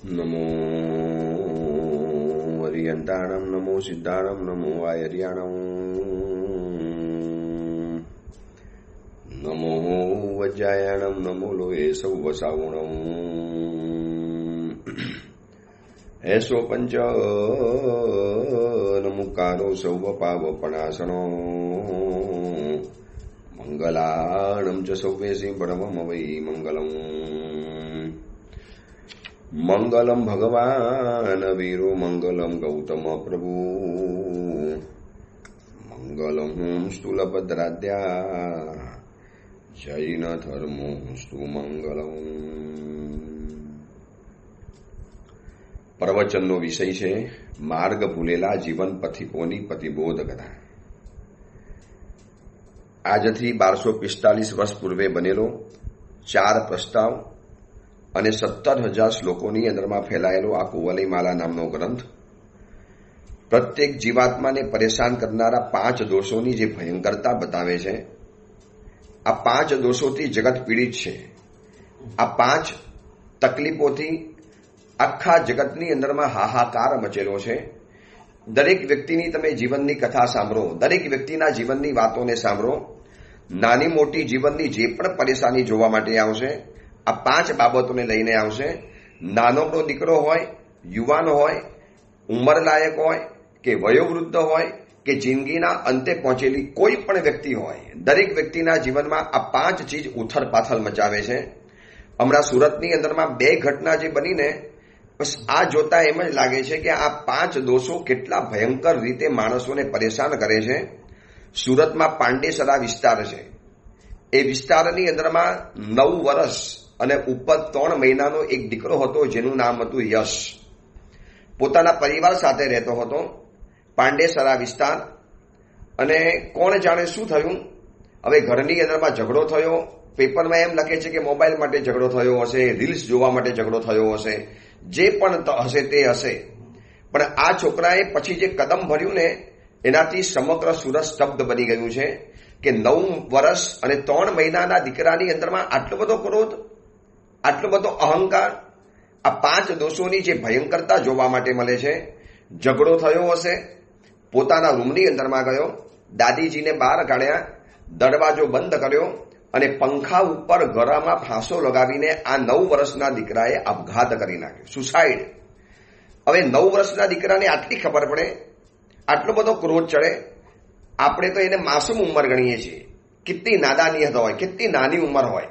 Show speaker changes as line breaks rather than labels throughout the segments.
નમો હરિયંતાણમ, નમો સિદ્ધાણમ, નમો વાયરિયાણમ, નમો વજ્જાયાણમ, નમો લોહે સૌ વસાવણમ, એસો પંચ નમુકારો સૌ પાવપણાસણો, મંગલાણમ ચ સૌવેસી પરમમ વૈ મંગલમ. મંગલમ ભગવાન વીરો, મંગલમ ગૌતમ પ્રભુ, મંગલમ સ્થૂલભદ્રાદ્યા, જૈન ધર્મો સ્તુ મંગલમ. પ્રવચનનો વિષય છે માર્ગ ભૂલેલા જીવન પથિકોની પતિબોધ કથા. આજથી 1245 વર્ષ પૂર્વે બનેલો 4 પ્રસ્તાવ અને 17,000 શ્લોકોની અંદરમાં ફેલાયેલો આ કુવલયમાલા નામનો ગ્રંથ પ્રત્યેક જીવાત્માને પરેશાન કરનારા 5 દોષોની જે ભયંકરતા બતાવે છે. આ 5 દોષોથી જગત પીડિત છે. આ 5 તકલીફોથી આખા જગતની અંદરમાં હાહાકાર મચેલો છે. દરેક વ્યક્તિની તમે જીવનની કથા સાંભળો, દરેક વ્યક્તિના જીવનની વાતોને સાંભળો, નાની મોટી જીવનની જે પણ પરેશાની જોવા માટે આવશે આ 5 બાબતોને લઈને આવશે. નાનકડો દીકરો હોય, યુવાન હોય, ઉંમરલાયક હોય કે વયોવૃદ્ધ હોય કે જિંદગીના અંતે પહોંચેલી કોઈ પણ વ્યક્તિ હોય, દરેક વ્યક્તિના જીવનમાં આ 5 ચીજ ઉથલ પાથલ મચાવે છે. હમણાં સુરતની અંદરમાં 2 ઘટના જે બનીને બસ આ જોતા એમ જ લાગે છે કે આ 5 દોષો કેટલા ભયંકર રીતે માણસોને પરેશાન કરે છે. સુરતમાં પાંડેસરા વિસ્તાર છે. એ વિસ્તારની અંદરમાં 9 વર્ષ અને ઉપર 3 મહિનાનો એક દીકરો હતો જેનું નામ હતું યશ. પોતાના પરિવાર સાથે રહેતો હતો પાંડેસરા વિસ્તાર. અને કોણ જાણે શું થયું, હવે ઘરની અંદરમાં ઝઘડો થયો. પેપરમાં એમ લખે છે કે મોબાઈલ માટે ઝઘડો થયો હશે, રીલ્સ જોવા માટે ઝઘડો થયો હશે, જે પણ હશે તે હશે. પણ આ છોકરાએ પછી જે કદમ ભર્યું ને એનાથી સમગ્ર સુરત સ્તબ્ધ બની ગયું છે કે 9 વર્ષ અને 3 મહિનાના દીકરાની અંદરમાં આટલો બધો ક્રોધ, આટલો બધો અહંકાર. આ 5 દોષોની જે ભયંકરતા જોવા માટે મળે છે. ઝઘડો થયો હશે, પોતાના રૂમની અંદરમાં ગયો, દાદીજીને બહાર કાઢ્યા, દરવાજો બંધ કર્યો અને પંખા ઉપર ગળામાં ફાંસો લગાવીને આ 9 વર્ષના દીકરાએ આપઘાત કરી નાખ્યો, સુસાઇડ. હવે 9 વર્ષના દીકરાને આટલી ખબર પડે, આટલો બધો ક્રોધ ચડે. આપણે તો એને માસૂમ ઉંમર ગણીએ છીએ, કેટલી નાદાનિયત હોય, કેટલી નાની ઉંમર હોય.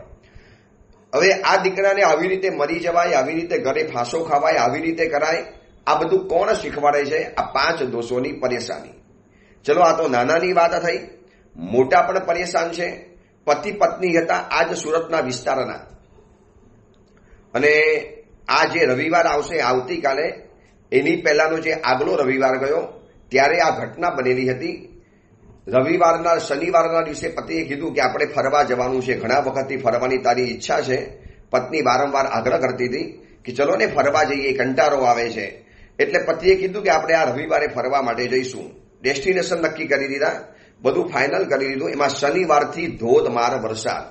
હવે આ દીકરાને આવી રીતે મરી જવાય, આવી રીતે ઘરે ફાંસો ખાવાય, આવી રીતે કરાય, આ બધું કોણ શીખવાડે છે? આ 5 દોષોની પરેશાની. ચલો આ તો નાનાની વાત થઈ. મોટા પણ પરેશાન છે. પતિ પત્ની હતા આજ સુરતના વિસ્તારના. અને આ જે રવિવાર આવશે આવતીકાલે, એની પહેલાનો જે આગલો રવિવાર ગયો ત્યારે આ ઘટના બનેલી હતી. રવિવારના શનિવારના દિવસે પતિએ કીધું કે આપણે ફરવા જવાનું છે, ઘણા વખતથી ફરવાની તારી ઈચ્છા છે. પત્ની વારંવાર આગ્રહ કરતી હતી કે ચલો ને ફરવા જઈએ, કંટાળો આવે છે. એટલે પતિએ કીધું કે આપણે આ રવિવારે ફરવા માટે જઈશું. ડેસ્ટિનેશન નક્કી કરી દીધા, બધું ફાઇનલ કરી દીધું. એમાં શનિવારથી ધોધમાર વરસાદ.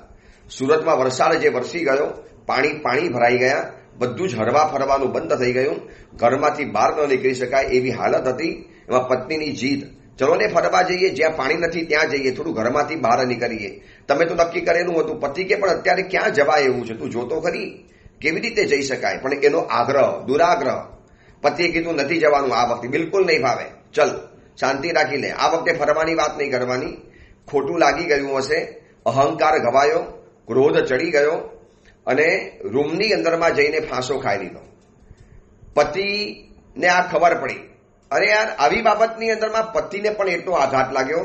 સુરતમાં વરસાદ જે વરસી ગયો, પાણી ભરાઈ ગયા, બધું જ હરવા ફરવાનું બંધ થઈ ગયું. ઘરમાંથી બહાર ન નીકળી શકાય એવી હાલત હતી. એમાં પત્નીની જીદ, ચલો ને ફરવા જઈએ, જ્યાં પાણી નથી ત્યાં જઈએ, થોડું ઘરમાંથી બહાર નીકળીએ. તમે તો નક્કી કરેલું હતું. પતિ કે પણ અત્યારે ક્યાં જવાય એવું છે, તું જોતો ખરી કેવી રીતે જઈ શકાય? પણ એનો આગ્રહ, દુરાગ્રહ. પતિએ કીધું નથી જવાનું આ વખતે, બિલકુલ નહીં ફાવે, ચલ શાંતિ રાખી લે, આ વખતે ફરવાની વાત નહીં કરવાની. ખોટું લાગી ગયું હશે, અહંકાર ઘવાયો, ક્રોધ ચડી ગયો અને રૂમની અંદરમાં જઈને ફાંસો ખાઈ લીધો. પતિને આ ખબર પડી. અરે યાર, આવી બાબતની અંદરમાં પતિને પણ એટલો આઘાત લાગ્યો.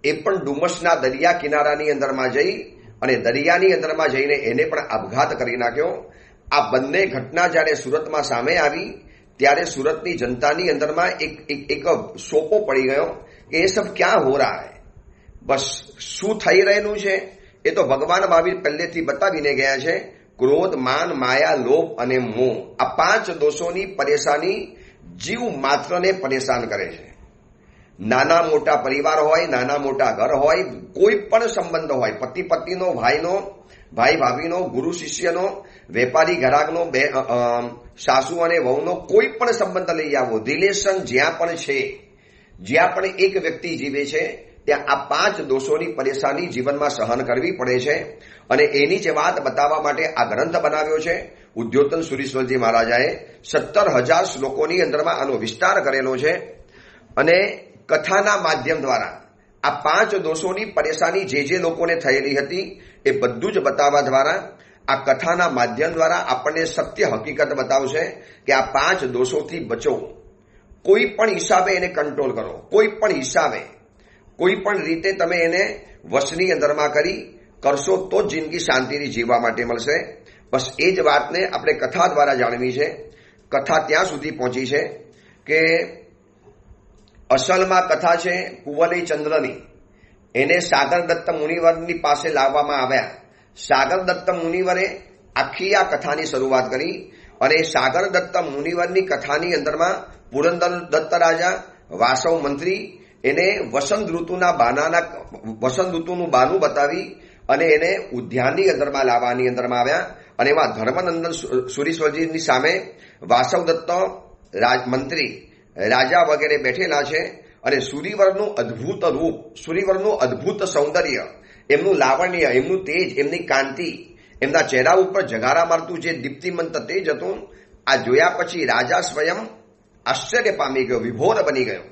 એ પણ ડુમસના દરિયા કિનારાની અંદરમાં જઈ અને દરિયાની અંદરમાં જઈને એને પણ આપઘાત કરી નાખ્યો. આ બંને ઘટના જ્યારે સુરતમાં સામે આવી ત્યારે સુરતની જનતાની અંદરમાં એક સોપો પડી ગયો કે એ સબ ક્યાં હો રહા હૈ. બસ શું થઈ રહેલું છે એ તો ભગવાન મહાવીર પહેલેથી બતાવીને ગયા છે. ક્રોધ, માન, માયા, લોભ અને મોહ, આ 5 દોષોની પરેશાની જીવ માત્રને પરેશાન કરે છે. નાના મોટા પરિવાર હોય, નાના મોટા ઘર હોય, કોઈ પણ સંબંધ હોય, પતિ પત્નીનો, ભાઈનો, ભાઈ ભાભીનો, ગુરુ શિષ્યનો, વેપારી ગ્રાહકનો, સાસુ અને વહુનો કોઈ પણ સંબંધ લઈ આવો, રિલેશન જ્યાં પણ છે, જ્યાં પણ એક વ્યક્તિ જીવે છે ત્યાં આ 5 દોષોની પરેશાની જીવનમાં સહન કરવી પડે છે. અને એની જ વાત બતાવવા માટે આ ગ્રંથ બનાવ્યો છે ઉદ્યોતન સુરીશ્વરજી મહારાજાએ. 17,000 શ્લોકોની અંદરમાં આનો વિસ્તાર કરેલો છે. અને કથાના માધ્યમ દ્વારા આ 5 દોષોની પરેશાની જે લોકોને થયેલી હતી એ બધું જ બતાવવા દ્વારા આ કથાના માધ્યમ દ્વારા આપણને સત્ય હકીકત બતાવશે કે આ 5 દોષોથી બચો. કોઈ પણ હિસાબે એને કંટ્રોલ કરો, કોઈ પણ હિસાબે, કોઈ પણ રીતે તમે એને વશની અંદરમાં કરશો તો જ જિંદગી શાંતિથી જીવવા માટે મળશે. બસ એ જ વાતને આપણે કથા દ્વારા જાણવી છે. કથા ત્યાં સુધી પહોંચી છે કે અસલમાં કથા છે કુંવલય ચંદ્રની. એને સાગર દત્ત મુનિવરની પાસે લાવવામાં આવ્યા. સાગર દત્ત મુનિવરે આખી આ કથાની શરૂઆત કરી. અને સાગર દત્ત મુનિવરની કથાની અંદરમાં પુરંદર દત્ત રાજા, વાસવ મંત્રી એને વસંત ઋતુનું બાનું બતાવી અને એને ઉદ્યાનની અંદરમાં લાવવાની અંદરમાં આવ્યા. અને એમાં ધર્મનંદન સુરીશ્વરજીની સામે વાસવ દત્ત મંત્રી, રાજા વગેરે બેઠેલા છે. અને સુરીવરનું અદ્ભુત રૂપ, સુરીવરનું અદ્ભુત સૌંદર્ય, એમનું લાવણ્ય, એમનું તેજ, એમની કાંતિ, એમના ચહેરા ઉપર જગારા મારતું જે દીપ્તિમંત તેજ હતું, આ જોયા પછી રાજા સ્વયં આશ્ચર્ય પામી ગયો, વિભોર બની ગયો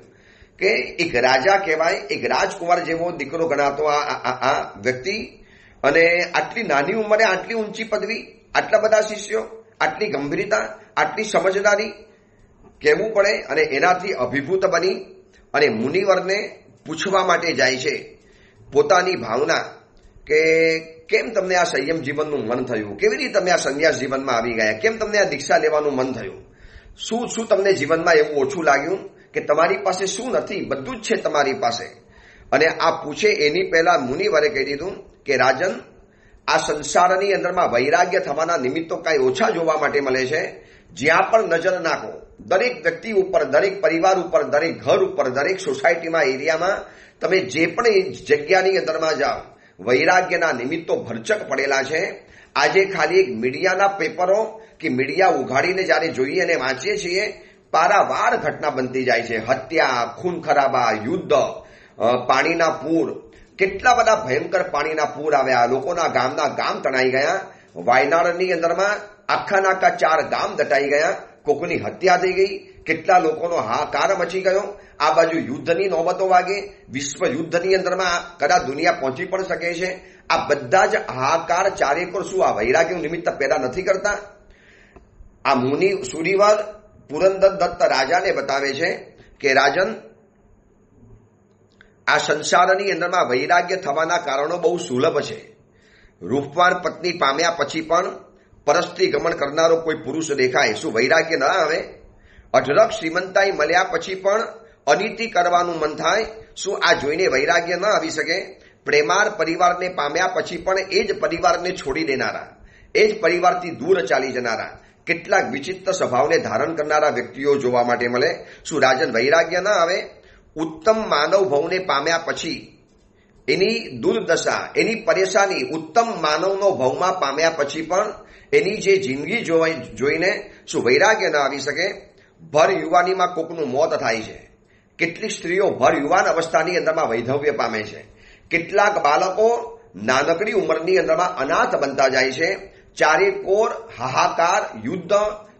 કે એક રાજા કહેવાય, એક રાજકુમાર જેવો દીકરો ગણાતો આ વ્યક્તિ. અને આટલી નાની ઉંમરે આટલી ઊંચી પદવી, આટલા બધા શિષ્યો, આટલી ગંભીરતા, આટલી સમજદારી કહેવું પડે. અને એનાથી અભિભૂત બની અને મુનિવરને પૂછવા માટે જાય છે પોતાની ભાવના કે કેમ તમને આ સંયમ જીવનનું મન થયું, કેવી રીતે તમે આ સંન્યાસ જીવનમાં આવી ગયા, કેમ તમને આ દીક્ષા લેવાનું મન થયું, શું તમને જીવનમાં એવું ઓછું લાગ્યું કે તમારી પાસે શું નથી, બધું જ છે તમારી પાસે. અને આ પૂછે એની પહેલા મુનિવરે કહી દીધું કે રાજન, આ સંસારની અંદરમાં વૈરાગ્ય થવાના નિમિત્તો કાંઈ ઓછા જોવા માટે મળે છે. જ્યાં પણ નજર નાખો, દરેક વ્યક્તિ ઉપર, દરેક પરિવાર ઉપર, દરેક ઘર ઉપર, દરેક સોસાયટીમાં, એરિયામાં તમે જે પણ જગ્યાની અંદરમાં જાઓ, વૈરાગ્યના નિમિત્તો ભરચક પડેલા છે. આજે ખાલી એક મીડિયાના પેપરો કે મીડિયા ઉઘાડીને જ્યારે જોઈએ અને વાંચીએ છીએ, પારાવાર ઘટના બનતી જાય છે. હત્યા, ખૂન ખરાબા, યુદ્ધ, પાણીના પૂર, કેટલા બધા ભયંકર પાણીના પૂર આવ્યા, લોકોના ગામના ગામ તણાઈ ગયા. વાયનાડની અંદરમાં આખા 4 ગામ દટાઈ ગયા, કોકની હત્યા થઈ ગઈ, કેટલા લોકોનો હાહાકાર મચી ગયો. આ બાજુ યુદ્ધની નોબતો વાગે, વિશ્વ યુદ્ધની અંદરમાં કદાચ દુનિયા પહોંચી પણ શકે છે. આ બધા જ હાહાકાર ચારેકોર શું આ વૈરાગ્ય નિમિત્ત પેદા નથી કરતા? આ મુનિ સુરીવર પુરંદર દત્ત રાજાને બતાવે છે કે રાજન, આ સંસારની અંદરમાં વૈરાગ્ય થવાના કારણો બહુ સુલભ છે. રૂપવાન પત્ની પામ્યા પછી પણ પરસ્ત્રી ગમન કરનારો કોઈ પુરુષ દેખાય, શું વૈરાગ્ય ન આવે? અઢળક શ્રીમંતાઈ મળ્યા પછી પણ અનીતિ કરવાનું મન થાય, શું આ જોઈને વૈરાગ્ય ન આવી શકે? પ્રેમાળ પરિવારને પામ્યા પછી પણ એ જ પરિવારને છોડી દેનારા, એ જ પરિવારથી દૂર ચાલી જનારા, કેટલાક વિચિત્ર સ્વભાવને ધારણ કરનારા વ્યક્તિઓ જોવા માટે મળે. શું રાજન વૈરાગ્ય ન આવે? ઉત્તમ માનવ ભવને પામ્યા પછી એની દુર્દશા, એની પરેશાની, ઉત્તમ માનવનો ભવમાં પામ્યા પછી પણ એની જે જિંદગી જોઈને શું વૈરાગ્ય ન આવી શકે? ભર યુવાનીમાં કોકનું મોત થાય છે, કેટલીક સ્ત્રીઓ ભર યુવાન અવસ્થાની અંદરમાં વૈધવ્ય પામે છે, કેટલાક બાળકો નાનકડી ઉંમરની અંદરમાં અનાથ બનતા જાય છે. ચારેકોર હાહાકાર, યુદ્ધ,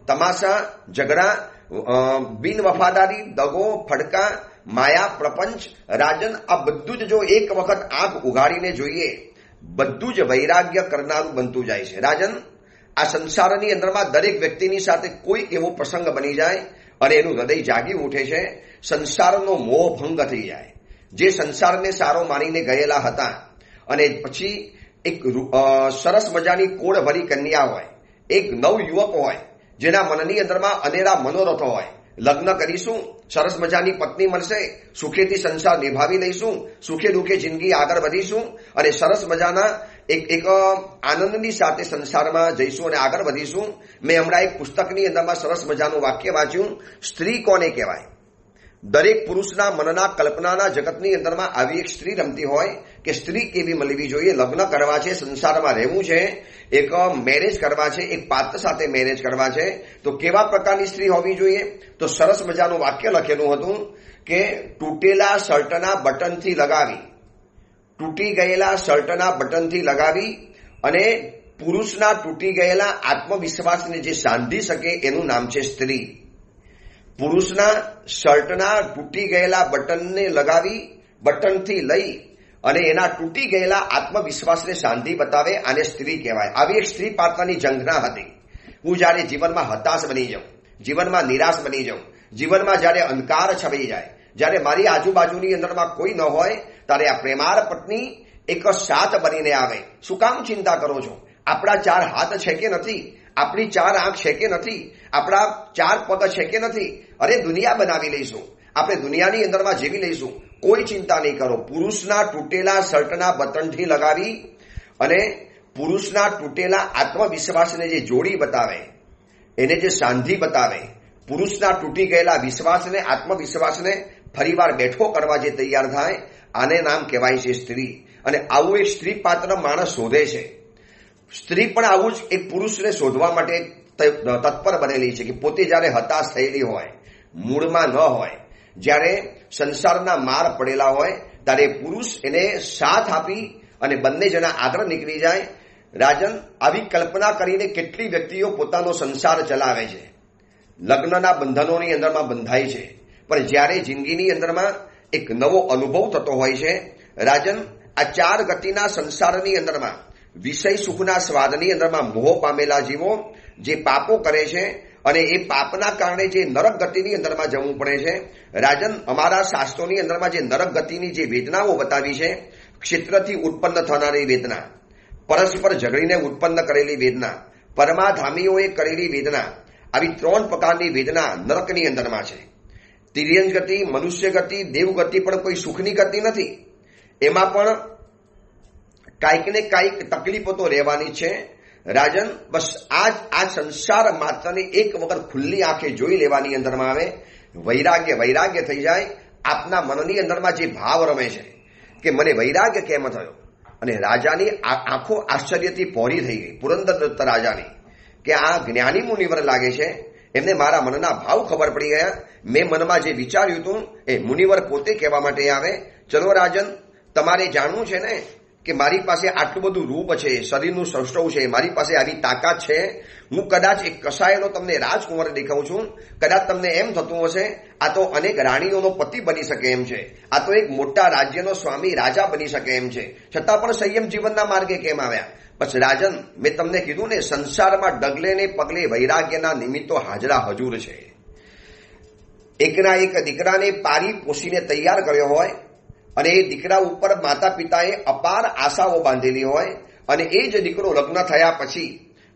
તમાશા, ઝઘડા, બિન વફાદારી, દગો, ફડકા, માયા, પ્રપંચ. રાજન, આ બધું જ જો એક વખત આંખ ઉઘાડીને જોઈએ, બધું જ વૈરાગ્ય કરનારું બનતું જાય છે. રાજન, આ સંસારની અંદરમાં દરેક વ્યક્તિની સાથે કોઈક એવો પ્રસંગ બની જાય અને એનું હૃદય જાગી ઉઠે છે, સંસારનો મોહ ભંગ થઈ જાય. જે સંસારને સારો માનીને ગયેલા હતા અને પછી એક સરસ મજાની કોળ ભરી કન્યા હોય, એક નવ યુવક હોય જેના મનની અંદરમાં અનેરા મનોરથો હોય, લગ્ન કરીશું, સરસ મજાની પત્ની મળશે, સુખેથી સંસાર નિભાવી લઈશું, સુખે દુઃખે જિંદગી આગળ વધીશું અને સરસ મજાના એક આનંદની સાથે સંસારમાં જઈશું અને આગળ વધીશું. મેં હમણાં એક પુસ્તકની અંદરમાં સરસ મજાનું વાક્ય વાંચ્યું, સ્ત્રી કોને કહેવાય? દરેક પુરુષના મનના કલ્પનાના જગતની અંદરમાં આવી એક સ્ત્રી રમતી હોય કે સ્ત્રી કેવી મળવી જોઈએ, લગ્ન કરવા છે, સંસારમાં રહેવું છે, એક મેરેજ કરવા છે, એક પાત્ર સાથે મેરેજ કરવા છે, તો કેવા પ્રકારની સ્ત્રી હોવી જોઈએ? તો સરસ મજાનું વાક્ય લખેલું હતું કે તૂટેલા શર્ટના બટનથી લગાવી, તૂટી ગયેલા શર્ટના બટનથી લગાવી અને પુરુષના તૂટી ગયેલા આત્મવિશ્વાસને જે સાંધી શકે એનું નામ છે સ્ત્રી. પુરુષના શર્ટના તૂટી ગયેલા બટનને લગાવી, બટનથી લઈ અને એના તૂટી ગયેલા આત્મવિશ્વાસને સાંધી બતાવે, આને સ્ત્રી કહેવાય. આવી એક સ્ત્રી પાત્રની ઝંખના હતી. હું જ્યારે જીવનમાં હતાશ બની જાઉં, જીવનમાં નિરાશ બની જાઉં, જીવનમાં જ્યારે અંધકાર છવાઈ જાય, જ્યારે મારી આજુબાજુની અંદરમાં કોઈ ન હોય, ત્યારે આ પ્રેમાળ પત્ની એક સાથ બનીને આવે. શું કામ ચિંતા કરો છો? આપણા 4 હાથ છે કે નથી? આપણી 4 આંખ છે કે નથી? આપણા 4 પગ છે કે નથી? અરે દુનિયા બનાવી લઈશું, આપણે દુનિયાની અંદરમાં જીવી લઈશું, કોઈ ચિંતા નહીં કરો. પુરુષના તૂટેલા શર્ટના બટનથી લગાવી અને પુરુષના તૂટેલા આત્મવિશ્વાસને જે જોડી બતાવે, એને જે સાંધી બતાવે, પુરુષના તૂટી ગયેલા વિશ્વાસને, આત્મવિશ્વાસને ફરીવાર બેઠો કરવા જે તૈયાર થાય, આને નામ કહેવાય છે સ્ત્રી. અને આવું એક સ્ત્રી પાત્ર માણસ શોધે છે. સ્ત્રી પણ આવું જ એક પુરુષને શોધવા માટે તત્પર બનેલી છે કે પોતે જ્યારે હતાશ થયેલી હોય, મૂળમાં ન હોય, જ્યારે સંસારના માર પડેલા હોય, ત્યારે પુરુષ એને સાથ આપી અને બંને જણા આગળ નીકળી જાય. રાજન, આવી કલ્પના કરીને કેટલી વ્યક્તિઓ પોતાનો સંસાર ચલાવે છે, લગ્નના બંધનોની અંદરમાં બંધાય છે, પણ જ્યારે જિંદગીની અંદરમાં એક નવો અનુભવ થતો હોય છે, રાજન, આ 4 ગતિના સંસારની અંદરમાં વિષય સુખના સ્વાદની અંદરમાં મોહ પામેલા જીવો જે પાપો કરે છે અને એ પાપના કારણે જે નરક ગતિની અંદરમાં જવું પડે છે. રાજન, અમારા શાસ્ત્રોની અંદરમાં જે નરક ગતિની જે વેદનાઓ બતાવી છે, ક્ષેત્રથી ઉત્પન્ન થનારી વેદના, પરસ્પર ઝઘડીને ઉત્પન્ન કરેલી વેદના, પરમાધામીઓએ કરેલી વેદના, આવી 3 પ્રકારની વેદના નરકની અંદરમાં છે. તિર્યંજ ગતિ, મનુષ્ય ગતિ, દેવ ગતિ પણ કોઈ સુખની ગતિ નથી. એમાં પણ કાંઈક ને કાંઈક તકલીફો તો રહેવાની છે. રાજન, બસ આ સંસાર માત્રને એક વખત ખુલ્લી આંખે જોઈ લેવાની અંદરમાં આવે, વૈરાગ્ય થઈ જાય. આપના મનની અંદરમાં જે ભાવ રમે છે કે મને વૈરાગ્ય કેમ થયો, અને રાજાની આંખો આશ્ચર્યથી પહોળી થઈ ગઈ, પુરંદરદત્ત રાજાની, કે આ જ્ઞાની મુનિવર લાગે છે, એમને મારા મનના ભાવ ખબર પડી ગયા. મેં મનમાં જે વિચાર્યું હતું એ મુનિવર પોતે કહેવા માટે આવે, ચલો રાજન, તમારે જાણવું છે ને કે મારી પાસે આટલું બધું રૂપ છે, શરીરનું સૌષ્ઠવ છે, મારી પાસે આવી તાકાત છે, હું કદાચ એક કસાયનો તમને રાજકુંવર દેખાઉં છું, કદાચ તમને એમ થતું હશે આ તો અનેક રાણીઓનો પતિ બની શકે એમ છે, આ તો એક મોટા રાજ્યનો સ્વામી રાજા બની શકે એમ છે, છતાં પણ સંયમ જીવનના માર્ગે કેમ આવ્યા? બસ રાજન, મેં તમને કીધું ને, સંસારમાં ડગલે ને પગલે વૈરાગ્યના નિમિત્તો હાજરા હજુર છે. એકના એક દીકરાને પારી પોષીને તૈયાર કર્યો હોય અને એ દીકરા ઉપર માતા પિતાએ અપાર આશાઓ બાંધેલી હોય, અને એ જ દીકરો લગ્ન થયા પછી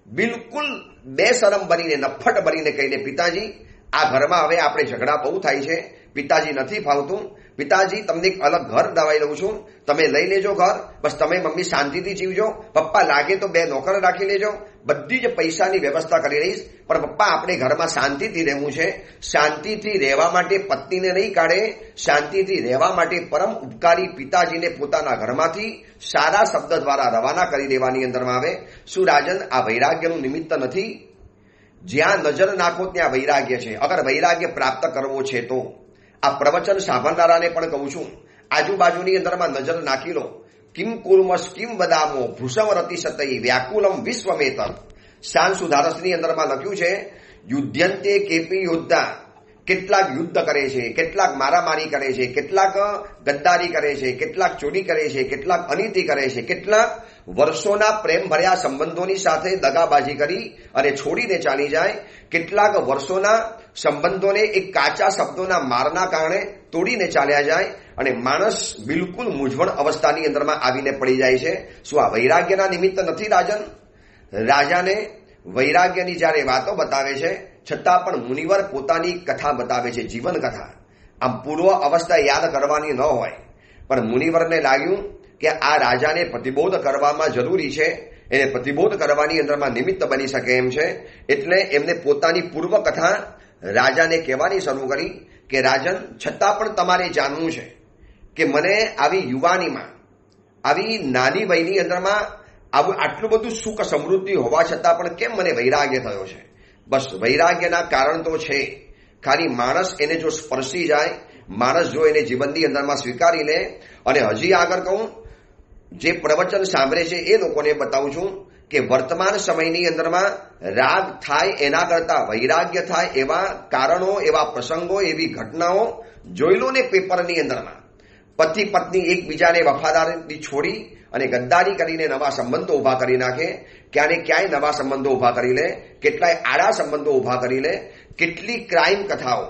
બિલકુલ બેશરમ બનીને, નફ્ફટ બનીને કહીને, પિતાજી આ ઘરમાં હવે આપણે ઝઘડા બહુ થાય છે, પિતાજી નથી ફાવતું, પિતાજી તમને એક અલગ ઘર દવાઈ લઉં છું, તમે લઈ લેજો ઘર, બસ તમે મમ્મી શાંતિથી જીવજો, પપ્પા લાગે તો 2 નોકર રાખી લેજો, બધી જ પૈસાની વ્યવસ્થા કરી રહીશ, પણ પપ્પા આપણે ઘરમાં શાંતિથી રહેવું છે. શાંતિથી રહેવા માટે પત્નીને નહીં કાઢે, શાંતિથી રહેવા માટે પરમ ઉપકારી પિતાજીને પોતાના ઘરમાંથી સારા શબ્દ દ્વારા રવાના કરી દેવાની અંદરમાં આવે. શું રાજન, આ વૈરાગ્યનું નિમિત્ત નથી? જ્યાં નજર નાખો ત્યાં વૈરાગ્ય છે. અગર વૈરાગ્ય પ્રાપ્ત કરવો છે તો આ પ્રવચન સાંભળનારાને પણ કહું છું, આજુબાજુની અંદરમાં નજર નાખી લો. કિમ કુર્મસ કિમ વદામો ભૂષમ રતિ સતઈ વ્યાકુલમ વિશ્વમેતર. શાન સુધારસની અંદરમાં લખ્યું છે, યુદ્ધ્યંતે કેપી યોદ્ધા. કેટલાક યુદ્ધ કરે છે, કેટલાક મારામારી કરે છે, કેટલાક ગદ્દારી કરે છે, કેટલાક ચોરી કરે છે, કેટલાક અનીતિ કરે છે, કેટલાક વર્ષોના પ્રેમ ભર્યા સંબંધોની સાથે દગાબાજી કરી અને છોડીને ચાલી જાય, કેટલાક વર્ષોના સંબંધોને એક કાચા શબ્દોના મારના કારણે તોડીને ચાલ્યા જાય, અને માણસ બિલકુલ મૂંઝવણ અવસ્થાની અંદરમાં આવીને પડી જાય છે. શું આ વૈરાગ્યના નિમિત્ત નથી રાજન? રાજાને વૈરાગ્યની જ્યારે વાતો બતાવે છે, છતાં પણ મુનિવર પોતાની કથા બતાવે છે, જીવન કથા. આમ પૂર્વ અવસ્થા યાદ કરવાની ન હોય, પણ મુનિવરને લાગ્યું કે આ રાજાને પ્રતિબોધ કરવામાં જરૂરી છે, એને પ્રતિબોધ કરવાની અંદરમાં નિમિત્ત બની શકે એમ છે, એટલે એમને પોતાની પૂર્વ કથા રાજાને કહેવાની શરૂ કરી કે રાજન, છતાં પણ તમારે જાણવું છે કે મને આવી યુવાનીમાં આવી નાની વયની અંદરમાં આટલું બધું સુખ સમૃદ્ધિ હોવા છતાં પણ કેમ મને વૈરાગ્ય થયો છે? બસ વૈરાગ્યના કારણ તો છે, ખાલી માણસ એને જો સ્પર્શી જાય, માણસ જો એને જીવનની અંદરમાં સ્વીકારી લે. અને હજી આગળ કહું, જે પ્રવચન સાંભળે છે એ લોકોને બતાવું છું કે વર્તમાન સમયની અંદરમાં રાગ થાય એના કરતા વૈરાગ્ય થાય એવા કારણો, એવા પ્રસંગો, એવી ઘટનાઓ જોઈ લો ને પેપરની અંદરમાં. પતિ પત્ની એકબીજાને વફાદારી છોડી અને ગદ્દારી કરીને નવા સંબંધો ઉભા કરી નાખે, ક્યાંને ક્યાંય નવા સંબંધો ઉભા કરી લે, કેટલાય આડા સંબંધો ઉભા કરી લે. કેટલી ક્રાઇમ કથાઓ,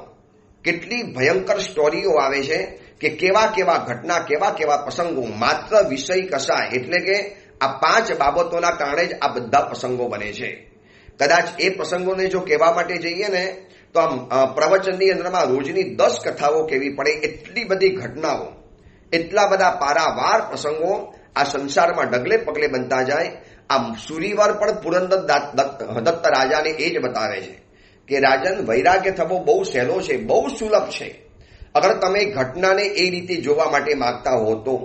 કેટલી ભયંકર સ્ટોરીઓ આવે છે કે કેવા કેવા ઘટના, કેવા કેવા પ્રસંગો માત્ર વિષય કસાય, એટલે કે આ 5 બાબતોના કારણે જ આ બધા પ્રસંગો બને છે. કદાચ એ પ્રસંગોને જો કહેવા માટે જઈએ ને તો આમ પ્રવચનની અંદરમાં રોજની 10 કથાઓ કહેવી પડે. એટલી બધી ઘટનાઓ, એટલા બધા પારાવાર પ્રસંગો આ સંસારમાં ડગલે પગલે બનતા જાય. આ સુરીવર પણ પુરંદર દત્ત રાજાને એ જ બતાવે છે કે રાજન, વૈરાગ્ય થવો બહુ સહેલો છે, બહુ સુલભ છે, અગર તમે ઘટનાને એ રીતે જોવા માટે માંગતા હો તો.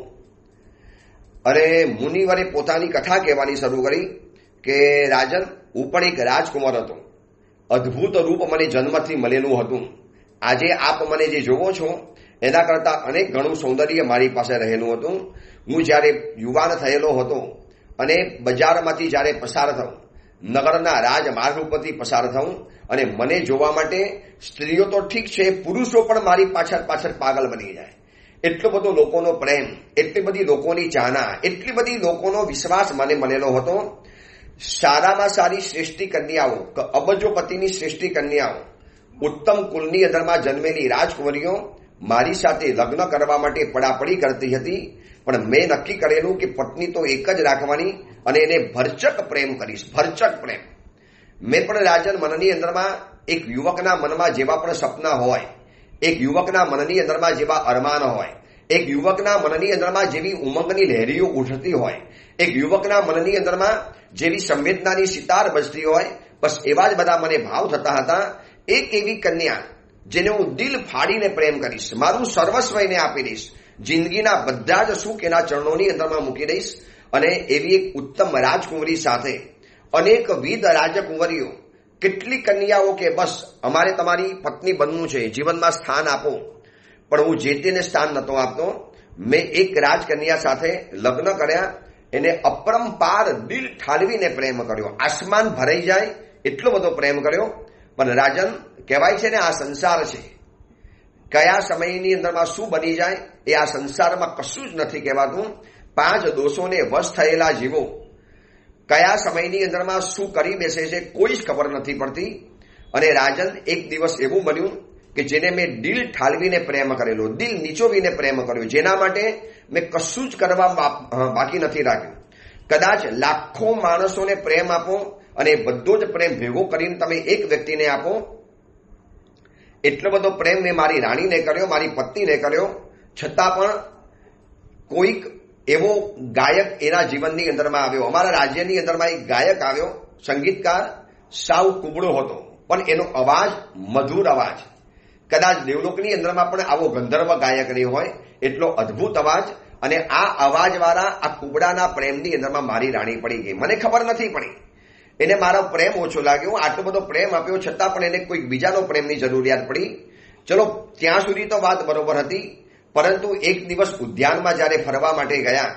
અને મુનિવરે પોતાની કથા કહેવાની શરૂ કરી કે રાજન, હું પણ એક રાજકુમાર હતો. અદ્ભુત રૂપ મને જન્મથી મળેલું હતું. આજે આપ મને જે જોવો છો એના કરતાં અનેક ગણું સૌંદર્ય મારી પાસે રહેલું હતું. હું જ્યારે યુવાન થયેલો હતો અને બજારમાંથી જ્યારે પસાર થઉં, નગરના રાજમાર્ગ ઉપરથી પસાર થઉં, અને મને જોવા માટે સ્ત્રીઓ તો ઠીક છે, પુરુષો પણ મારી પાછળ પાછળ પાગલ બની જાય. એટલો બધો લોકોનો પ્રેમ, એટલી બધી લોકોની ચાહના, એટલી બધી લોકોનો વિશ્વાસ મને મળેલો હતો. સારામાં સારી શ્રેષ્ઠી કન્યાઓ, અબજોપતિની શ્રેષ્ઠી કન્યાઓ, ઉત્તમ કુલની અંદરમાં જન્મેલી રાજકુમારીઓ મારી સાથે લગ્ન કરવા માટે પડાપડી કરતી હતી. પણ મેં નક્કી કરેલું કે પત્ની તો એક જ રાખવાની અને એને ભરચક પ્રેમ કરીશ, ભરચક પ્રેમ. મેં પણ રાજન મનની અંદરમાં એક યુવકના મનમાં જેવા પણ સપના હોય, એક યુવકના મનની અંદરમાં જેવા અરમાન હોય, એક યુવકના મનની અંદરમાં જેવી ઉમંગની લહેરીઓ ઉઠતી હોય, એક યુવકના મનની અંદરમાં જેવી સંવેદનાની સિતાર બજતી હોય, બસ એવા જ બધા મને ભાવ થતા હતા. એક એવી કન્યા જેને હું દિલ ફાડીને પ્રેમ કરીશ, મારું સર્વસ્વ એને આપી દઈશ, જિંદગીના બધા જ સુખ એના ચરણોની અંદરમાં મૂકી દઈશ. અને એવી એક ઉત્તમ રાજકુમારી સાથે અનેકવિધ રાજકુમારીઓ, કેટલી કન્યાઓ કે બસ અમારે તમારી પત્ની બનવું છે, જીવનમાં સ્થાન આપો. પણ હું જે તેને સ્થાન નહોતો આપતો. મેં એક રાજકન્યા સાથે લગ્ન કર્યા, એને અપરંપાર દિલ ઠાલવીને પ્રેમ કર્યો, આસમાન ભરાઈ જાય એટલો બધો પ્રેમ કર્યો. પણ રાજન, કહેવાય છે ને આ સંસાર છે, કયા સમયની અંદરમાં શું બની જાય એ આ સંસારમાં કશું જ નથી કહેવાતું. 5 દોષોને વશ થયેલા જીવો કયા સમયની અંદરમાં શું કરી બેસે છે કોઈ જ ખબર નથી પડતી. અને રાજન, એક દિવસ એવું બન્યું કે જેને મેં દિલ ઠાલવીને પ્રેમ કરેલો, દિલ નીચોવીને પ્રેમ કર્યો, જેના માટે મેં કશું જ કરવા બાકી નથી રાખ્યું. કદાચ લાખો માણસોને પ્રેમ આપો અને બધો જ પ્રેમ ભેગો કરીને તમે એક વ્યક્તિને આપો, એટલો બધો પ્રેમ મેં મારી રાણીને કર્યો, મારી પત્નીને કર્યો. છતાં પણ કોઈક એવો ગાયક એના જીવનની અંદરમાં આવ્યો. અમારા રાજ્યની અંદરમાં એક ગાયક આવ્યો, સંગીતકાર, સાવ કુબળો હતો, પણ એનો અવાજ મધુર અવાજ. કદાચ દેવલોકની અંદરમાં પણ આવો ગંધર્વ ગાયક નહીં હોય, એટલો અદ્ભુત અવાજ. અને આ અવાજવાળા આ કુબડાના પ્રેમની અંદરમાં મારી રાણી પડી ગઈ. મને ખબર નથી પડી, એને મારો પ્રેમ ઓછો લાગ્યો. આટલો બધો પ્રેમ આપ્યો છતાં પણ એને કોઈક બીજાનો પ્રેમની જરૂરિયાત પડી. ચલો, ત્યાં સુધી તો વાત બરોબર હતી. પરંતુ એક દિવસ ઉદ્યાનમાં જ્યારે ફરવા માટે ગયા,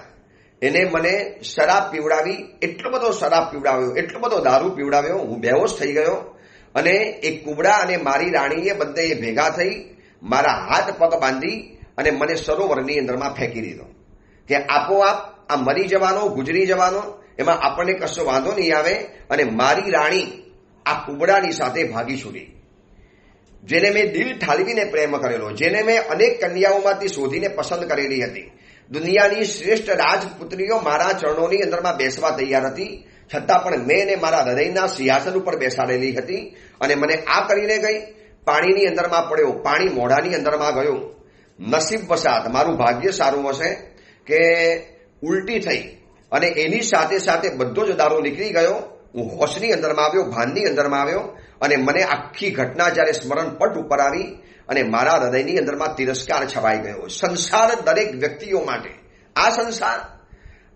એને મને શરાબ પીવડાવી, એટલો બધો શરાબ પીવડાવ્યો, એટલો બધો દારૂ પીવડાવ્યો, હું બેહોશ થઈ ગયો. અને એક કુબડા અને મારી રાણીએ બધે ભેગા થઈ મારા હાથ પગ બાંધી અને મને સરોવરની અંદરમાં ફેંકી દીધો કે આપોઆપ આ મરી જવાનો, ગુજરી જવાનો, એમાં આપણને કશો વાંધો નહીં આવે. અને મારી રાણી આ કુબડાની સાથે ભાગી છૂટી, જેને મેં દિલ ઠાલવીને પ્રેમ કરેલો, જેને મેં અનેક કન્યાઓમાંથી શોધીને પસંદ કરેલી હતી. દુનિયાની શ્રેષ્ઠ રાજપુત્રીઓ મારા ચરણોની અંદરમાં બેસવા તૈયાર હતી, છતાં પણ મેં એને મારા હૃદયના સિંહાસન ઉપર બેસાડેલી હતી. અને મને આ કરીને ગઈ, પાણીની અંદરમાં પડ્યો, પાણી મોઢાની અંદરમાં ગયો. નસીબ વસાત મારું ભાગ્ય સારું હશે કે ઉલટી થઈ અને એની સાથે સાથે બધો જ દારૂ નીકળી ગયો. હું હોશની અંદરમાં આવ્યો, ભાનની અંદરમાં આવ્યો. અને મને આખી ઘટના જ્યારે સ્મરણ પટ ઉપર આવી અને મારા હૃદયની અંદરમાં તિરસ્કાર છવાઈ ગયો. સંસાર દરેક વ્યક્તિઓ માટે, આ સંસાર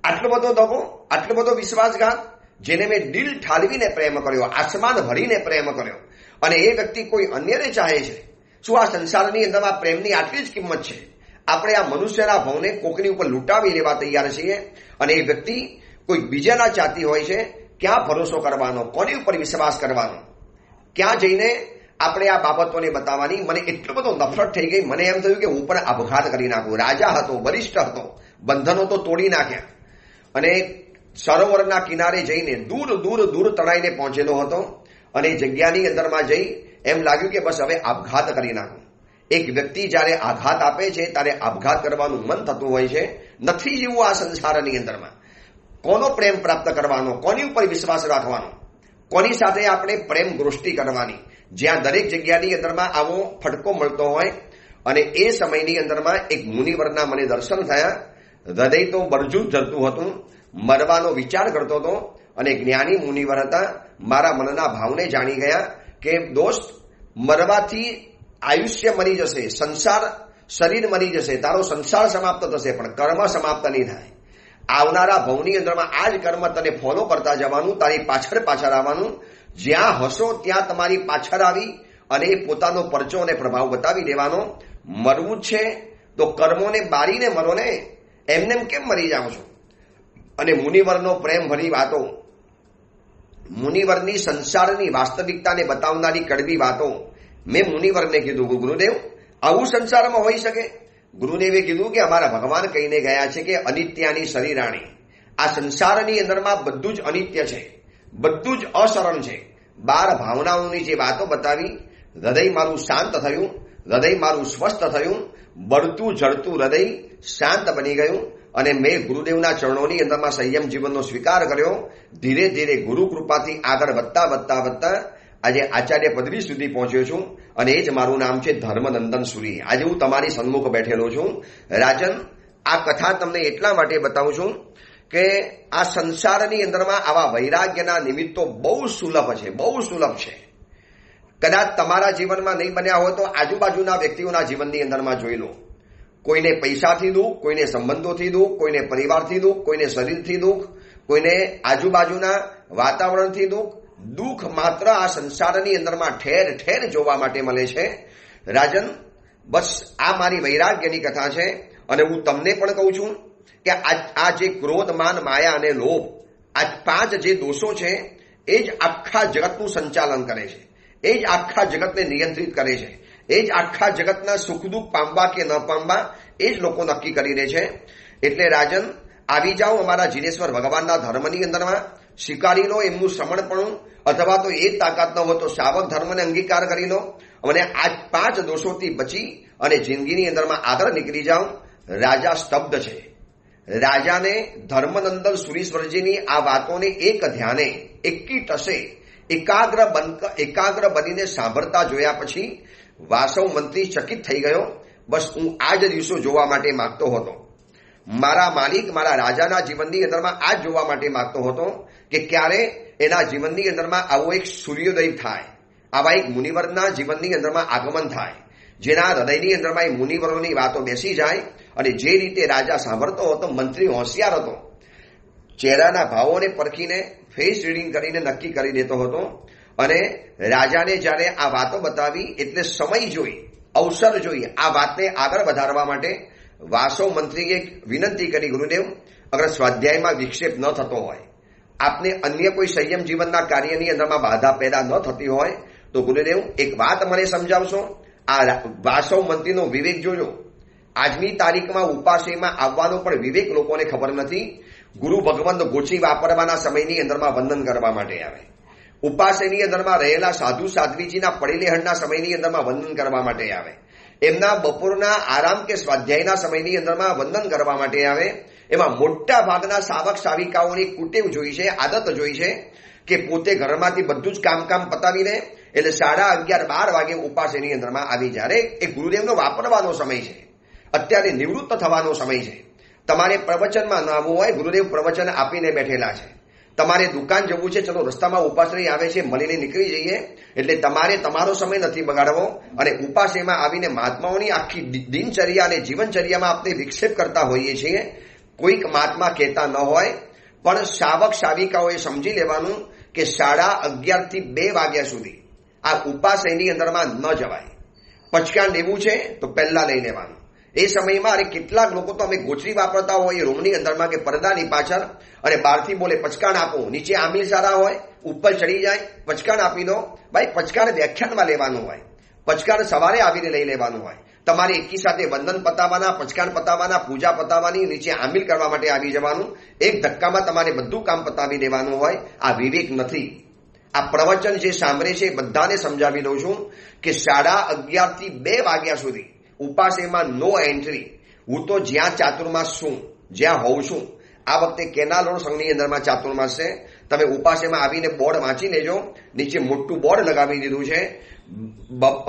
આટલો બધો દગો, આટલો બધો વિશ્વાસઘાત, જેને મેં દિલ ઠાલવીને પ્રેમ કર્યો, આસમાન ભરીને પ્રેમ કર્યો, અને એ વ્યક્તિ કોઈ અન્યને ચાહે છે. શું આ સંસારની અંદરમાં પ્રેમની આટલી જ કિંમત છે? આપણે આ મનુષ્યના ભાવને કોકની ઉપર લૂંટાવી લેવા તૈયાર છીએ, અને એ વ્યક્તિ કોઈ બીજાના ચાહતી હોય છે. ક્યાં ભરોસો કરવાનો, કોની ઉપર વિશ્વાસ કરવાનો, ક્યાં જઈને આપણે આ બાબતોને બતાવવાની? મને એટલો બધો નફરત થઈ ગઈ, મને એમ થયું કે હું પણ આપઘાત કરી નાખું. રાજા હતો, વરિષ્ઠ હતો, બંધનો તો તોડી નાખ્યા, અને સરોવરના કિનારે જઈને દૂર દૂર દૂર તણાઈને પહોંચેલો હતો, અને જગ્યાની અંદરમાં જઈ એમ લાગ્યું કે બસ હવે આપઘાત કરી નાખું. એક વ્યક્તિ જ્યારે આઘાત આપે છે ત્યારે આપઘાત કરવાનું મન થતું હોય છે. નથી જીવવું આ સંસારની અંદરમાં. કોનો પ્રેમ પ્રાપ્ત કરવાનો, કોની ઉપર વિશ્વાસ રાખવાનો, કોની સાથે આપણે પ્રેમ ગોષ્ઠી કરવાની, જ્યાં દરેક જગ્યાની અંદરમાં આવો ફટકો મળતો હોય. અને એ સમયની અંદરમાં એક મુનિવરના મને દર્શન થયા. હૃદય તો બરજું જતું હતું, મરવાનો વિચાર કરતો હતો, અને જ્ઞાની મુનિવર હતા. મારા મનના ભાવને જાણી ગયા કે દોસ્ત, મરવાથી આયુષ્ય મરી જશે, સંસાર શરીર મરી જશે, તારો સંસાર સમાપ્ત થશે, પણ કર્મ સમાપ્ત નહીં થાય. આવનારા ભવની અંદરમાં આ જ કર્મ તને ફોલો કરતા જવાનું, તારી પાછળ આવવાનું. જ્યાં હશો ત્યાં તમારી પાછળ આવી અને પોતાનો પરચો અને પ્રભાવ બતાવી દેવાનો. મરવું છે તો કર્મોને બારીને મરો ને, એમનેમ કેમ મરી જાઓ છો? અને મુનિવરનો પ્રેમ ભરી વાતો, મુનિવરની સંસારની વાસ્તવિકતાને બતાવનારી કડવી વાતો મેં મુનિવરને કીધું, ગુરુદેવ આવું સંસારમાં હોઈ શકે? ગુરુદેવે કીધું કે અમારા ભગવાન કહીને ગયા છે કે અનિત્યાની શરીરાણી. આ સંસારની અંદરમાં બધું જ અનિત્ય છે, બધું જ અસરણ છે. 12 ભાવનાઓની જે વાતો બતાવી, હૃદય મારું શાંત થયું, હૃદય મારું સ્વસ્થ થયું, બળતું જળતું હૃદય શાંત બની ગયું, અને મેં ગુરુદેવના ચરણોની અંદરમાં સંયમ જીવનનો સ્વીકાર કર્યો. ધીરે ધીરે ગુરુ કૃપાથી આગળ વધતા આજે આચાર્ય પદવી સુધી પહોંચ્યો છું, અને એ જ મારું નામ છે ધર્મનંદન સુરી. આજે હું તમારી સન્મુખ બેઠેલો છું. રાજન, આ કથા તમને એટલા માટે બતાવું છું કે આ સંસારની અંદરમાં આવા વૈરાગ્યના નિમિત્તો બહુ સુલભ છે, બહુ સુલભ છે. કદાચ તમારા જીવનમાં નહીં બન્યા હોય તો આજુબાજુના વ્યક્તિઓના જીવનની અંદરમાં જોઈ લો. કોઈને પૈસાથી દુઃખ, કોઈને સંબંધોથી દુઃખ, કોઈને પરિવારથી દુઃખ, કોઈને શરીરથી દુઃખ, કોઈને આજુબાજુના વાતાવરણથી દુઃખ. દુઃખ માત્ર આ સંસારની અંદરમાં ઠેર ઠેર જોવા માટે મળે છે. રાજન, બસ આ મારી વૈરાગ્યની કથા છે, અને હું તમને પણ કહું છું કે આ જે ક્રોધ, માન, માયા અને લોભ, આ 5 જે દોષો છે, એ જ આખા જગતનું સંચાલન કરે છે, એ જ આખા જગતને નિયંત્રિત કરે છે, એ જ આખા જગતના સુખ દુઃખ પામવા કે ન પામવા એ જ લોકો નક્કી કરી દે છે. એટલે રાજન, આવી જાઓ અમારા જીનેશ્વર ભગવાનના ધર્મની અંદરમાં, સ્વીકારી લો એમનું શ્રમણપણું, અથવા તો એ તાકાત ન હોય તો શાવક ધર્મને અંગીકાર કરી લો, અને આ 5 દોષોથી બચી અને જિંદગીની અંદરમાં આગળ નીકળી જાઓ. રાજા સ્તબ્ધ છે. રાજાને ધર્મનંદન સુરીશ્વરજીની આ વાતોને એક ધ્યાને, એકી ટસે એકાગ્ર બનીને સાંભળતા જોયા પછી વાસવ મંત્રી ચકિત થઈ ગયો. બસ હું આ જ દિવસો જોવા માટે માંગતો હતો. મારા માલિક, મારા રાજાના જીવનની અંદરમાં આ જ જોવા માટે માંગતો હતો કે ક્યારે એના જીવનની અંદરમાં આવો એક સૂર્યોદય થાય, આવા એક મુનિવરના જીવનની અંદરમાં આગમન થાય, જેના હૃદયની અંદરમાં એ મુનિવરોની વાતો બેસી જાય. અને જે રીતે રાજા સાંભળતો હતો, મંત્રી હોશિયાર હતો, ચહેરાના ભાવોને પરખીને ફેસ રીડિંગ કરીને નક્કી કરી દેતો હતો. અને રાજાને જ્યારે આ વાતો બતાવી એટલે સમય જોઈ, અવસર જોઈ આ વાતને આગળ વધારવા માટે વાસવ મંત્રીએ વિનંતી કરી, ગુરુદેવ અગર સ્વાધ્યાયમાં વિક્ષેપ ન થતો હોય, આપને અન્ય કોઈ સંયમ જીવનના કાર્યની અંદરમાં બાધા પેદા ન થતી હોય તો ગુરુદેવ એક વાત મને સમજાવશો? આ વાસવ મંત્રીનો વિવેક જોજો. આજની તારીખમાં ઉપાસેમાં આવવાનો પણ વિવેક લોકોને ખબર નથી. ગુરુ ભગવંત ગોચી વાપરવાના સમયની અંદરમાં વંદન કરવા માટે આવે, ઉપાસેની અંદરમાં રહેલા સાધુ સાધ્વીજીના પડેલેહણના સમયની અંદરમાં વંદન કરવા માટે આવે, એમના બપોરના આરામ કે સ્વાધ્યાયના સમયની અંદરમાં વંદન કરવા માટે આવે. એમાં મોટા ભાગના સાવક સાવિકાઓની કુટેવ જોઈ છે, આદત જોઈ છે કે પોતે ઘરમાંથી બધું જ કામ પતાવીને એટલે 11:30-12 વાગે ઉપાસેની અંદરમાં આવી. જ્યારે એ ગુરુદેવનો વાપરવાનો સમય છે, અત્યારે નિવૃત્ત થવાનો સમય છે. તમારે પ્રવચનમાં ન આવવું હોય, ગુરુદેવ પ્રવચન આપીને બેઠેલા છે. તમારે દુકાન જવું છે, ચલો રસ્તામાં ઉપાસની આવે છે, મળીને નીકળી જઈએ. એટલે તમારે તમારો સમય નથી બગાડવો, અને ઉપાસેમાં આવીને મહાત્માઓની આખી દિનચર્યા અને જીવનચર્યામાં આપણે વિક્ષેપ કરતા હોઈએ છીએ. કોઈક મહાત્મા કહેતા ન હોય, પણ શાવક શાવિકાઓએ સમજી લેવાનું કે 11:30 થી 2 વાગ્યા સુધી આ ઉપાશયની અંદરમાં ન જવાય. પચકાણ લેવું છે તો પહેલા લઈ લેવાનું. એ સમયમાં અરે કેટલાક લોકો તો અમે ગોચરી વાપરતા હોય રૂમની અંદરમાં કે પડદાની પાછળ, અને બહારથી બોલે પચકાણ આપો, નીચે આમિલ સારા હોય, ઉપર ચડી જાય, પચકાણ આપી દો. ભાઈ પચકાણ વ્યાખ્યાનમાં લેવાનું હોય, પચકાણ સવારે આવીને લઈ લેવાનું હોય. તમારે એકી સાથે વંદન પતાવવાના, પચકાણ પતાવવાના, પૂજા પતાવવાની, નીચે આમિલ કરવા માટે આવી જવાનું. એક ધક્કામાં તમારે બધું કામ પતાવી દેવાનું હોય. આ વિવેક નથી. આ પ્રવચન જે સાંભળે છે બધાને સમજાવી દઉં છું કે 11:30 થી 2 વાગ્યા સુધી ઉપાસેમાં નો એન્ટ્રી. હું તો જ્યાં ચાતુર્માસ છું, જ્યાં હોઉં છું, આ વખતે કેનાલોર સંઘની અંદરમાં ચાતુર્માસ છે. તમે ઉપાસેમાં આવીને બોર્ડ વાંચી લેજો. નીચે મોટું બોર્ડ લગાવી દીધું છે.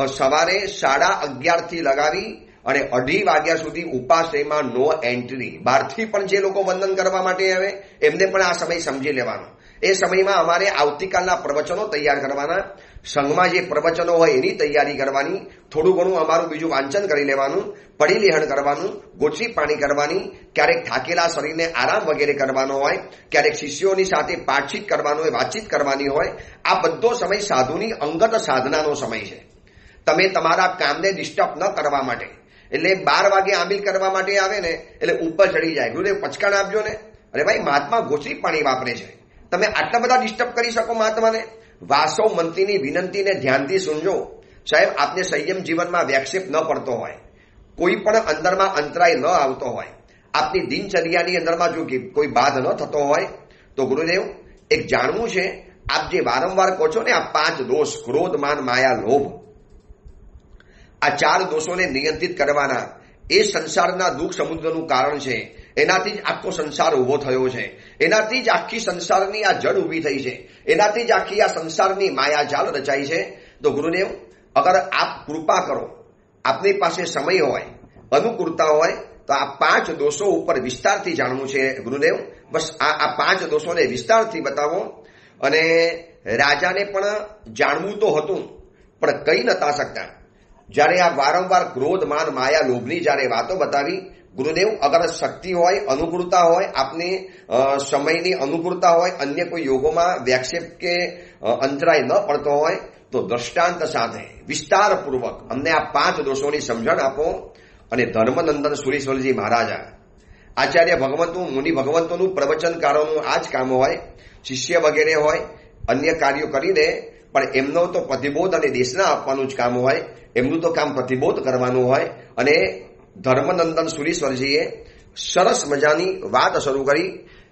સવારે 11:30 થી લગાવી અને 2:30 વાગ્યા સુધી ઉપાસેમાં નો એન્ટ્રી. બહારથી પણ જે લોકો વંદન કરવા માટે આવે એમને પણ આ સમય સમજી લેવાનો. એ સમયમાં અમારે આવતીકાલના પ્રવચનો તૈયાર કરવાના. સંઘમાં જે પ્રવચનો હોય એની તૈયારી કરવાની. થોડું ઘણું અમારું બીજું વાંચન કરી લેવાનું, પડી લેહણ કરવાનું, ગોચરી પાણી કરવાની, ક્યારેક થાકેલા શરીરને આરામ વગેરે કરવાનો હોય, ક્યારેક શિષ્યોની સાથે પાઠચીત કરવાનું હોય, વાતચીત કરવાની હોય. આ બધો સમય સાધુની અંગત સાધનાનો સમય છે. તમે તમારા કામને ડિસ્ટર્બ ન કરવા માટે, એટલે 12 વાગે આમિલ કરવા માટે આવે ને એટલે ઉપર ચડી જાય, ગુરુદેવ પચકાણ આપજો ને. અરે ભાઈ મહાત્મા ગોચરી પાણી વાપરે છે, તમે આટલા બધા ડિસ્ટર્બ કરી શકો મહાત્માને? વાસવ મંત્રીની વિનંતીને ધ્યાનથી સુનજો. સાહેબ, આપને સંયમ જીવનમાં વ્યાક્ષેપ ન પડતો હોય, કોઈ પણ અંદરમાં અંતરાય ન આવતો હોય, આપની દિનચર્યાની અંદરમાં જો કોઈ બાધ ન થતો હોય તો ગુરુદેવ એક જાણવું છે. આપ જે વારંવાર કહો છો ને આ 5 દોષ, ક્રોધ, માન, માયા, લોભ, આ 4 દોષોને નિયંત્રિત કરવાના. એ સંસારના દુઃખ સમુદ્રનું કારણ છે. એનાથી જ આખો સંસાર ઉભો થયો છે. એનાથી જ આખી સંસારની આ જડ ઊભી થઈ છે. એનાથી જ આખી આ સંસારની માયાજાલ રચાઈ છે. તો ગુરુદેવ અગર આપ કૃપા કરો, આપની પાસે સમય હોય, અનુકૂળતા હોય તો આ 5 દોષો ઉપર વિસ્તારથી જાણવું છે ગુરુદેવ. બસ આ 5 દોષોને વિસ્તારથી બતાવો. અને રાજાને પણ જાણવું તો હતું પણ કહી નતા શકતા. જ્યારે આ વારંવાર ક્રોધ, માન, માયા, લોભની જ્યારે વાતો બતાવી, ગુરુદેવ અગર શક્તિ હોય, અનુકૂળતા હોય, આપની સમયની અનુકૂળતા હોય, અન્ય કોઈ યોગોમાં વ્યાક્ષેપ કે અંતરાય ન પડતો હોય તો દ્રષ્ટાંત સાથે વિસ્તારપૂર્વક અમને આ 5 દોષોની સમજણ આપો. અને ધર્મનંદન સુરેશ્વરજી મહારાજા, આચાર્ય ભગવંતો, મુનિ ભગવંતોનું, પ્રવચનકારોનું આ જ કામ હોય. શિષ્ય વગેરે હોય, અન્ય કાર્યો કરી દે, પણ એમનો તો પ્રતિબોધ અને દેશના આપવાનું જ કામ હોય. એમનું તો કામ પ્રતિબોધ કરવાનું હોય. અને ધર્મનંદન સુરેશ્વરજીએ સરસ મજાની વાત શરૂ કરી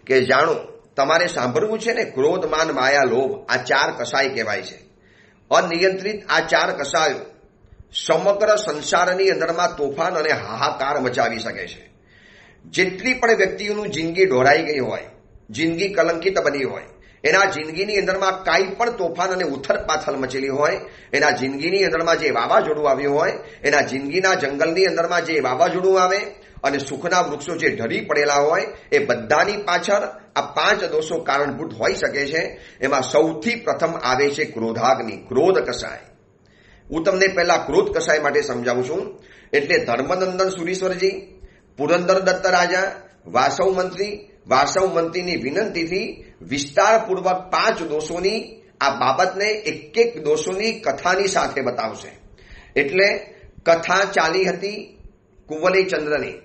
કે જાણો, તમારે સાંભળવું છે ને, ક્રોધ, માન, માયા, લોભ, આ 4 કસાય કહેવાય છે. અનિયંત્રિત આ 4 કસાયો સમગ્ર સંસારની અંદરમાં તોફાન અને હાહાકાર મચાવી શકે છે. જેટલી પણ વ્યક્તિઓનું જિંદગી ઢોરાઈ ગઈ હોય, જિંદગી કલંકિત બની હોય, એના જિંદગીની અંદરમાં કાંઈ પણ તોફાન અને ઉથલ પાથલ મચેલી હોય, એના જિંદગીની અંદરમાં જે વાવાઝોડું આવ્યું હોય, એના જિંદગીના જંગલની અંદરમાં જે વાવાઝોડું આવે અને સુખના વૃક્ષો જે ઢળી પડેલા હોય, એ બધાની પાછળ આ 5 દોષો કારણભૂત હોઈ શકે છે. એમાં સૌથી પ્રથમ આવે છે ક્રોધાગ્નિ, ક્રોધ કસાય. હું તમને પહેલા ક્રોધ કસાય માટે સમજાવું છું. એટલે ધર્મનંદન સુરેશ્વરજી, પુરંદર દત્ત રાજા, વાસવ મંત્રીની વિનંતીથી વિસ્તારપૂર્વક 5 દોષોની આ બાબતને એક દોષોની કથાની સાથે બતાવશે. એટલે કથા ચાલી હતી કુંવલે ચંદ્રની.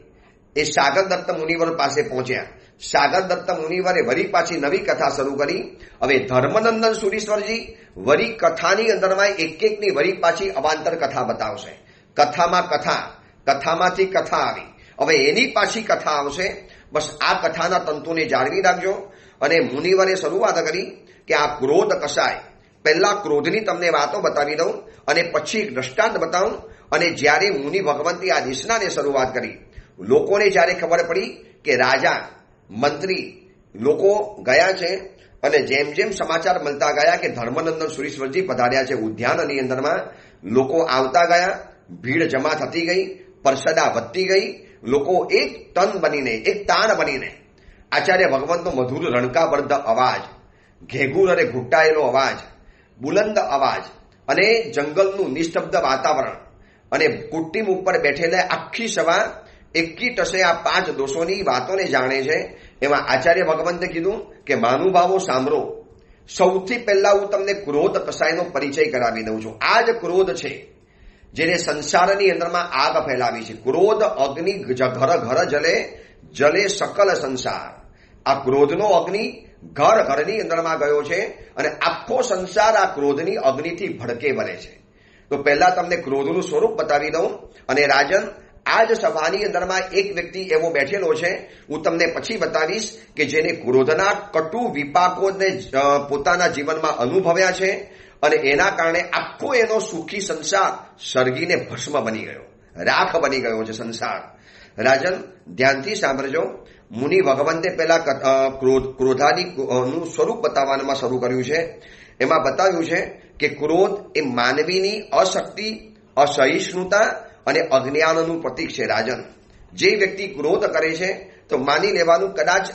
એ સાગર દત્ત મુનિવર પાસે પહોંચ્યા. સાગર દત્ત મુનિવરે વરી પાછી નવી કથા શરૂ કરી. હવે ધર્મનંદન સુરેશ્વરજી વરી કથાની અંદરમાં એકની વરી પાછી અવાંતર કથા બતાવશે. કથામાંથી કથા આવી, હવે એની પાછી કથા આવશે. બસ આ કથાના તંતુને જાળવી રાખજો. અને મુનિવરે શરૂઆત કરી કે આ ક્રોધ કસાય, પહેલા ક્રોધની તમને વાતો બતાવી દઉં અને પછી એક દ્રષ્ટાંત બતાવું. અને જ્યારે મુનિ ભગવંતી આ દેશનાને શરૂઆત કરી, લોકોને જ્યારે ખબર પડી કે રાજા, મંત્રી લોકો ગયા છે, અને જેમ જેમ સમાચાર મળતા ગયા કે ધર્મનંદન સુરેશ્વરજી પધાર્યા છે ઉદ્યાનની અંદરમાં, લોકો આવતા ગયા, ભીડ જમા થતી ગઈ, પરસદા વધતી ગઈ. લોકો એક તન બનીને, એક તાણ બનીને આચાર્ય ભગવંતનો મધુર રણકાબદ્ધ અવાજ, ઘેઘૂર અને ઘૂંટાયેલો અવાજ, બુલંદ અવાજ અને જંગલનું નિસ્તબ્ધ વાતાવરણ અને કુટીમ ઉપર બેઠેલા આખી સભા એકી ટસે આ 5 દોષોની વાતોને જાણે છે. એમાં આચાર્ય ભગવંતે કીધું કે મહાનુભાવો સાંભળો, સૌથી પહેલા હું તમને ક્રોધ કસાયનો પરિચય કરાવી દઉં છું. આ જ ક્રોધ છે જેને સંસારની અંદરમાં આગ ફેલાવી છે. ક્રોધ અગ્નિ ઘર ઘર જલે, જલે સકલ સંસાર. આ ક્રોધનો અગ્નિ ઘર ઘરની અંદરમાં ગયો છે અને આખો સંસાર આ ક્રોધની અગ્નિથી ભડકે બને છે. તો પહેલા તમને ક્રોધનું સ્વરૂપ બતાવી દઉં. અને રાજન, આ જ સભાની અંદરમાં એક વ્યક્તિ એવો બેઠેલો છે, હું તમને પછી બતાવીશ કે જેને ક્રોધના કટુ વિપાકોને પોતાના જીવનમાં અનુભવ્યા છે અને એના કારણે આખો એનો સુખી સંસાર સળગીને ભસ્મ બની ગયો, રાખ બની ગયો છે સંસાર. રાજન, ધ્યાનથી સાંભળજો. મુનિ ભગવંતે પહેલા ક્રોધાદિનું સ્વરૂપ બતાવવામાં શરૂ કર્યું છે. એમાં બતાવ્યું છે કે ક્રોધ એ માનવીની અશક્તિ, અસહિષ્ણુતા અને અજ્ઞાનનું પ્રતીક છે. રાજન, જે વ્યક્તિ ક્રોધ કરે છે તો માની લેવાનું કદાચ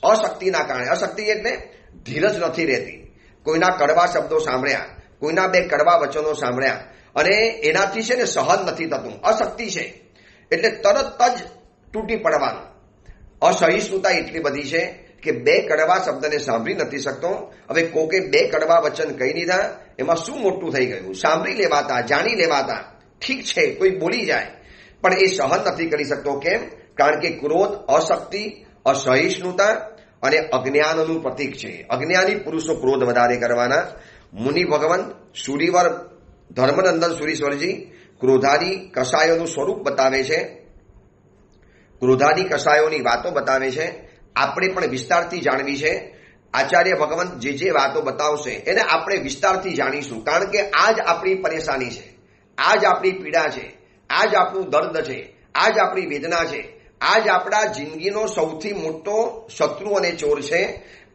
અશક્તિના કારણે, અશક્તિ એટલે ધીરજ નથી રહેતી, કોઈના કડવા શબ્દો સાંભળ્યા, કોઈના 2 કડવા વચનો સાંભળ્યા અને એનાથી છે ને સહન નથી થતું, અશક્તિ છે એટલે તરત જ તૂટી પડવાનું. અસહિષ્ણુતા એટલી બધી છે કે 2 કડવા શબ્દને સાંભળી નથી શકતો. હવે કોકે 2 કડવા વચન કહી દીધા, એમાં શું મોટું થઈ ગયું? સાંભળી લેવાતા, જાણી લેવાતા, ઠીક છે, કોઈ બોલી જાય પણ એ સહન નથી કરી શકતો. કેમ? કારણ કે ક્રોધ અશક્તિ, અસહિષ્ણુતા અને અજ્ઞાનનું પ્રતીક છે. અજ્ઞાની પુરુષો ક્રોધ વધારે કરવાના. મુનિ ભગવંત સુરીવર ધર્મનંદન સુરીશ્વરજી ક્રોધાદી કસાયોનું સ્વરૂપ બતાવે છે, ક્રોધાદી કસાયોની વાતો બતાવે છે. આપણે પણ વિસ્તારથી જાણવી છે. આચાર્ય ભગવંત જે વાતો બતાવશે એને આપણે વિસ્તારથી જાણીશું. કારણ કે આ જ આપણી પરેશાની છે, આ જ આપણી પીડા છે, આ જ આપણું દર્દ છે, આ જ આપણી વેદના છે, આ જ આપણા જિંદગીનો સૌથી મોટો શત્રુ અને ચોર છે.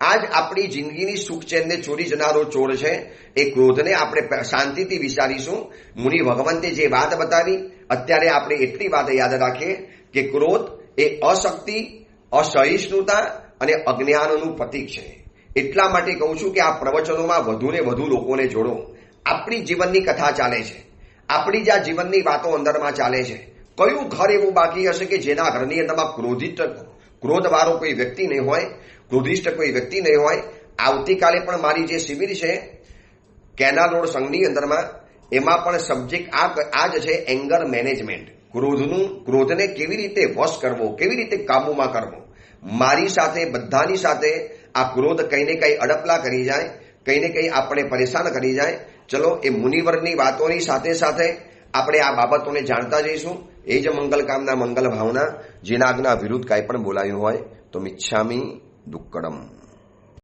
આ જ આપણી જિંદગીની સુખ ચેનને ચોરી જનારો ચોર છે. એ ક્રોધને આપણે શાંતિથી વિચારીશું. મુનિ ભગવંતે જે વાત બતાવી, અત્યારે આપણે એટલી વાત યાદ રાખીએ કે ક્રોધ એ અશક્તિ, અસહિષ્ણુતા અને અજ્ઞાનનું પ્રતીક છે. એટલા માટે કહું છું કે આ પ્રવચનોમાં વધુને વધુ લોકોને જોડો. આપણી જીવનની કથા ચાલે છે, આપણી જ આ જીવનની વાતો અંદરમાં ચાલે છે. કયું ઘર એવું બાકી હશે કે જેના ઘરની અંદરમાં ક્રોધવાળો કોઈ વ્યક્તિ નહીં હોય, ક્રોધિષ્ઠ કોઈ વ્યક્તિ નહીં હોય? આવતીકાલે પણ મારી જે શિબિર છે કેનાલ રોડ સંઘની અંદરમાં, એમાં પણ સબ્જેક્ટ આ જ છે, એંગર મેનેજમેન્ટ. ક્રોધને કેવી રીતે વશ કરવો, કેવી રીતે કાબુમાં કરવો. મારી સાથે, બધાની સાથે આ ક્રોધ કંઈ ને કંઈ અડપલા કરી જાય, કંઈ ને કંઈ આપણે પરેશાન કરી જાય. ચલો, એ મુનિવરની વાતોની સાથે સાથે આપણે આ બાબતોને જાણતા જઈશું. એ જ મંગલ કામના, મંગલ ભાવના. જેના આજ્ઞા વિરુદ્ધ કાંઈ પણ બોલાયું હોય તો મિચ્છામિ દુક્કડમ.